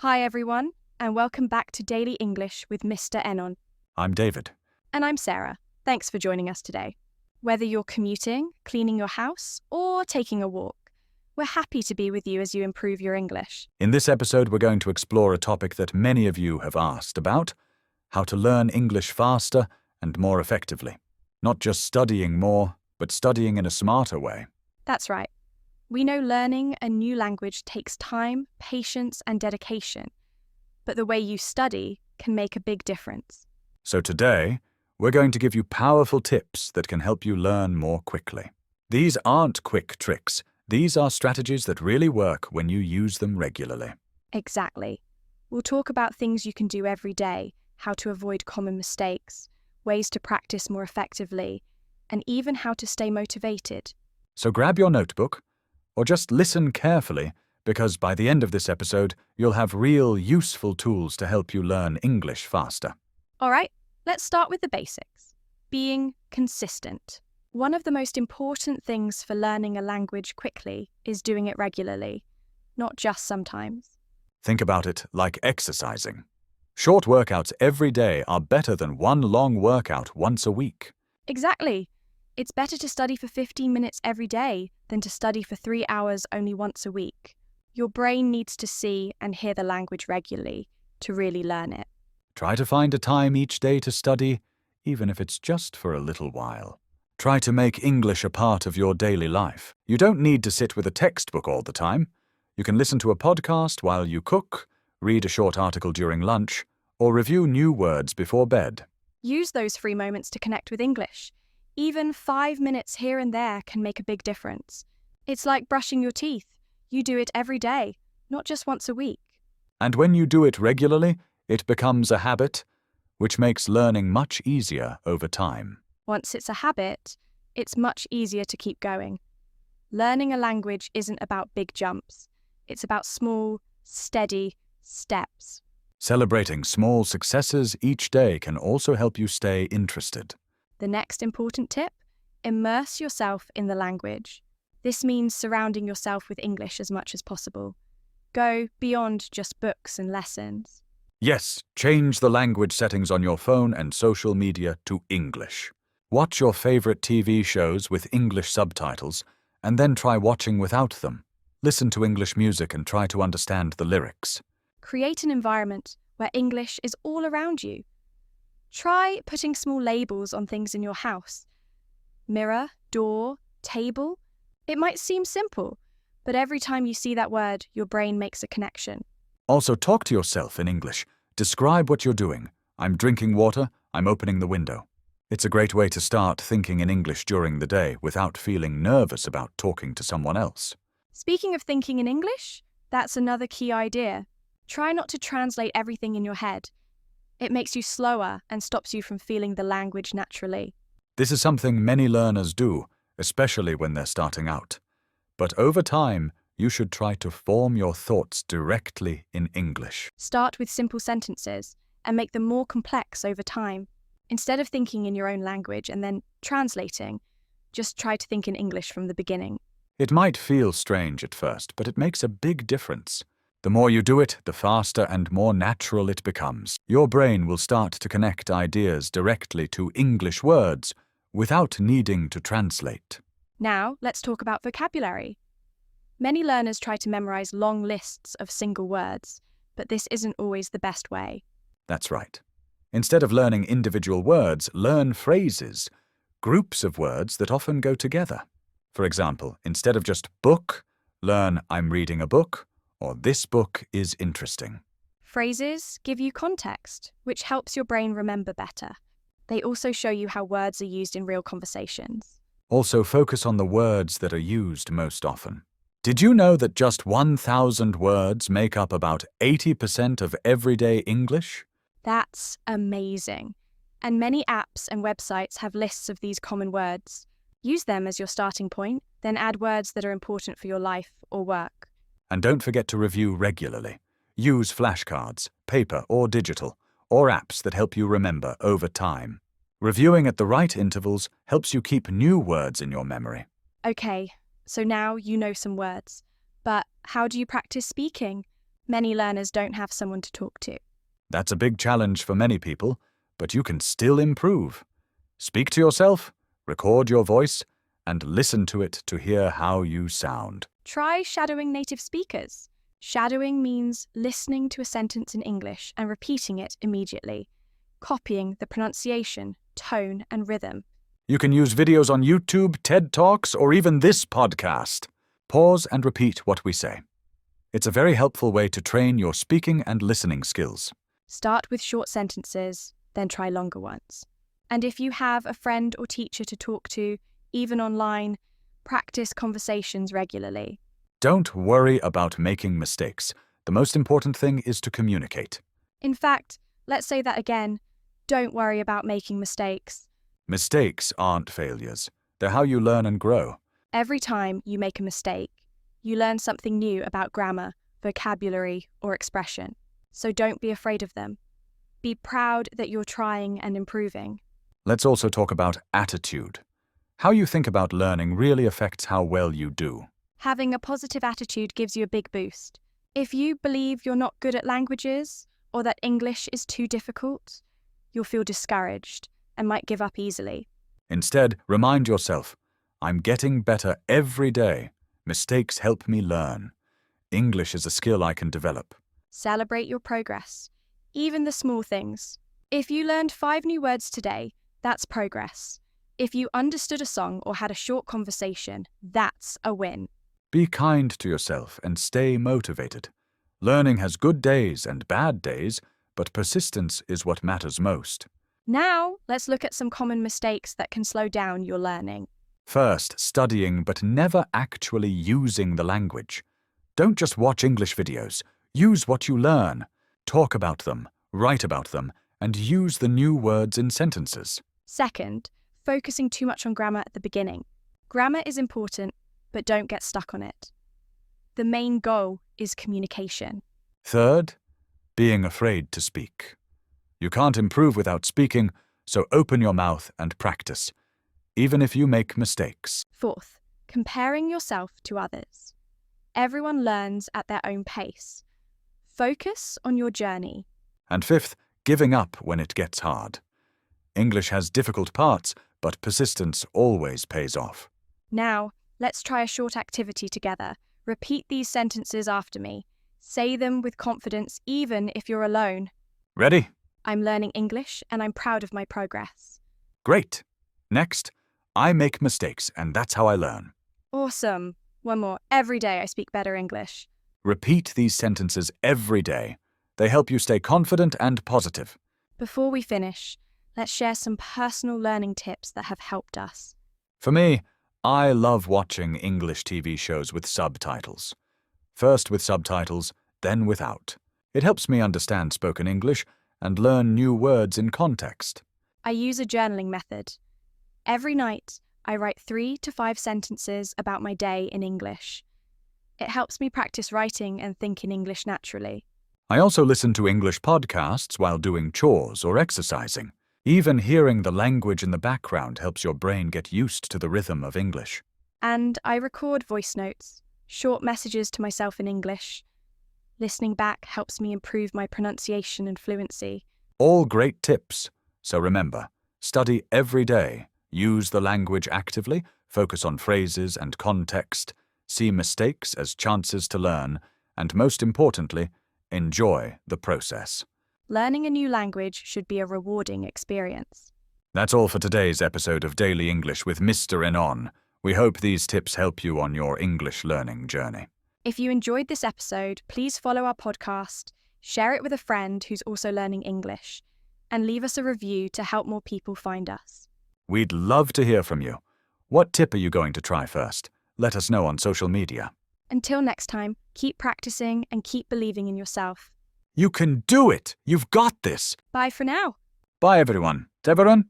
Hi everyone, and welcome back to Daily English with Mr.EnOn. I'm David. And I'm Sarah. Thanks for joining us today. Whether you're commuting, cleaning your house, or taking a walk, we're happy to be with you as you improve your English. In this episode, we're going to explore a topic that many of you have asked about: how to learn English faster and more effectively. Not just studying more, but studying in a smarter way. That's right. We know learning a new language takes time, patience, and dedication, but the way you study can make a big difference. So today, we're going to give you powerful tips that can help you learn more quickly. These aren't quick tricks. These are strategies that really work when you use them regularly. Exactly. We'll talk about things you can do every day, how to avoid common mistakes, ways to practice more effectively, and even how to stay motivated. So grab your notebook, or just listen carefully, because by the end of this episode, you'll have real useful tools to help you learn English faster. All right, let's start with the basics. Being consistent. One of the most important things for learning a language quickly is doing it regularly, not just sometimes. Think about it like exercising. Short workouts every day are better than one long workout once a week. Exactly. It's better to study for 15 minutes every day than to study for 3 hours only once a week. Your brain needs to see and hear the language regularly to really learn it. Try to find a time each day to study, even if it's just for a little while. Try to make English a part of your daily life. You don't need to sit with a textbook all the time. You can listen to a podcast while you cook, read a short article during lunch, or review new words before bed. Use those free moments to connect with English. Even 5 minutes here and there can make a big difference. It's like brushing your teeth. You do it every day, not just once a week. And when you do it regularly, it becomes a habit, which makes learning much easier over time. Once it's a habit, it's much easier to keep going. Learning a language isn't about big jumps. It's about small, steady steps. Celebrating small successes each day can also help you stay interested. The next important tip: immerse yourself in the language. This means surrounding yourself with English as much as possible. Go beyond just books and lessons. Yes, change the language settings on your phone and social media to English. Watch your favorite TV shows with English subtitles, and then try watching without them. Listen to English music and try to understand the lyrics. Create an environment where English is all around you. Try putting small labels on things in your house. Mirror, door, table. It might seem simple, but every time you see that word, your brain makes a connection. Also, talk to yourself in English. Describe what you're doing. I'm drinking water. I'm opening the window. It's a great way to start thinking in English during the day without feeling nervous about talking to someone else. Speaking of thinking in English, that's another key idea. Try not to translate everything in your head. It makes you slower and stops you from feeling the language naturally. This is something many learners do, especially when they're starting out. But over time, you should try to form your thoughts directly in English. Start with simple sentences and make them more complex over time. Instead of thinking in your own language and then translating, just try to think in English from the beginning. It might feel strange at first, but it makes a big difference. The more you do it, the faster and more natural it becomes. Your brain will start to connect ideas directly to English words without needing to translate. Now, let's talk about vocabulary. Many learners try to memorize long lists of single words, but this isn't always the best way. That's right. Instead of learning individual words, learn phrases, groups of words that often go together. For example, instead of just book, learn I'm reading a book, or this book is interesting. Phrases give you context, which helps your brain remember better. They also show you how words are used in real conversations. Also, focus on the words that are used most often. Did you know that just 1,000 words make up about 80% of everyday English? That's amazing. And many apps and websites have lists of these common words. Use them as your starting point, then add words that are important for your life or work. And don't forget to review regularly. Use flashcards, paper or digital, or apps that help you remember over time. Reviewing at the right intervals helps you keep new words in your memory. Okay, so now you know some words. But how do you practice speaking? Many learners don't have someone to talk to. That's a big challenge for many people, but you can still improve. Speak to yourself, record your voice, and listen to it to hear how you sound. Try shadowing native speakers. Shadowing means listening to a sentence in English and repeating it immediately, copying the pronunciation, tone, and rhythm. You can use videos on YouTube, TED Talks, or even this podcast. Pause and repeat what we say. It's a very helpful way to train your speaking and listening skills. Start with short sentences, then try longer ones. And if you have a friend or teacher to talk to, even online, practice conversations regularly. Don't worry about making mistakes. The most important thing is to communicate. In fact, let's say that again. Don't worry about making mistakes. Mistakes aren't failures. They're how you learn and grow. Every time you make a mistake, you learn something new about grammar, vocabulary, or expression. So don't be afraid of them. Be proud that you're trying and improving. Let's also talk about attitude. How you think about learning really affects how well you do. Having a positive attitude gives you a big boost. If you believe you're not good at languages or that English is too difficult, you'll feel discouraged and might give up easily. Instead, remind yourself, I'm getting better every day. Mistakes help me learn. English is a skill I can develop. Celebrate your progress, even the small things. If you learned 5 new words today, that's progress. If you understood a song or had a short conversation, that's a win. Be kind to yourself and stay motivated. Learning has good days and bad days, but persistence is what matters most. Now, let's look at some common mistakes that can slow down your learning. First, studying but never actually using the language. Don't just watch English videos. Use what you learn. Talk about them, write about them, and use the new words in sentences. Second, focusing too much on grammar at the beginning. Grammar is important, but don't get stuck on it. The main goal is communication. Third, being afraid to speak. You can't improve without speaking, so open your mouth and practice, even if you make mistakes. Fourth, comparing yourself to others. Everyone learns at their own pace. Focus on your journey. And fifth, giving up when it gets hard. English has difficult parts, but persistence always pays off. Now, let's try a short activity together. Repeat these sentences after me. Say them with confidence, even if you're alone. Ready? I'm learning English, and I'm proud of my progress. Great. Next, I make mistakes, and that's how I learn. Awesome. One more. Every day I speak better English. Repeat these sentences every day. They help you stay confident and positive. Before we finish, let's share some personal learning tips that have helped us. For me, I love watching English TV shows with subtitles. First with subtitles, then without. It helps me understand spoken English and learn new words in context. I use a journaling method. Every night, I write 3 to 5 sentences about my day in English. It helps me practice writing and think in English naturally. I also listen to English podcasts while doing chores or exercising. Even hearing the language in the background helps your brain get used to the rhythm of English. And I record voice notes, short messages to myself in English. Listening back helps me improve my pronunciation and fluency. All great tips. So remember, study every day, use the language actively, focus on phrases and context, see mistakes as chances to learn, and most importantly, enjoy the process. Learning a new language should be a rewarding experience. That's all for today's episode of Daily English with Mr.EnOn. We hope these tips help you on your English learning journey. If you enjoyed this episode, please follow our podcast, share it with a friend who's also learning English, and leave us a review to help more people find us. We'd love to hear from you. What tip are you going to try first? Let us know on social media. Until next time, keep practicing and keep believing in yourself. You can do it! You've got this! Bye for now. Bye everyone. Everyone.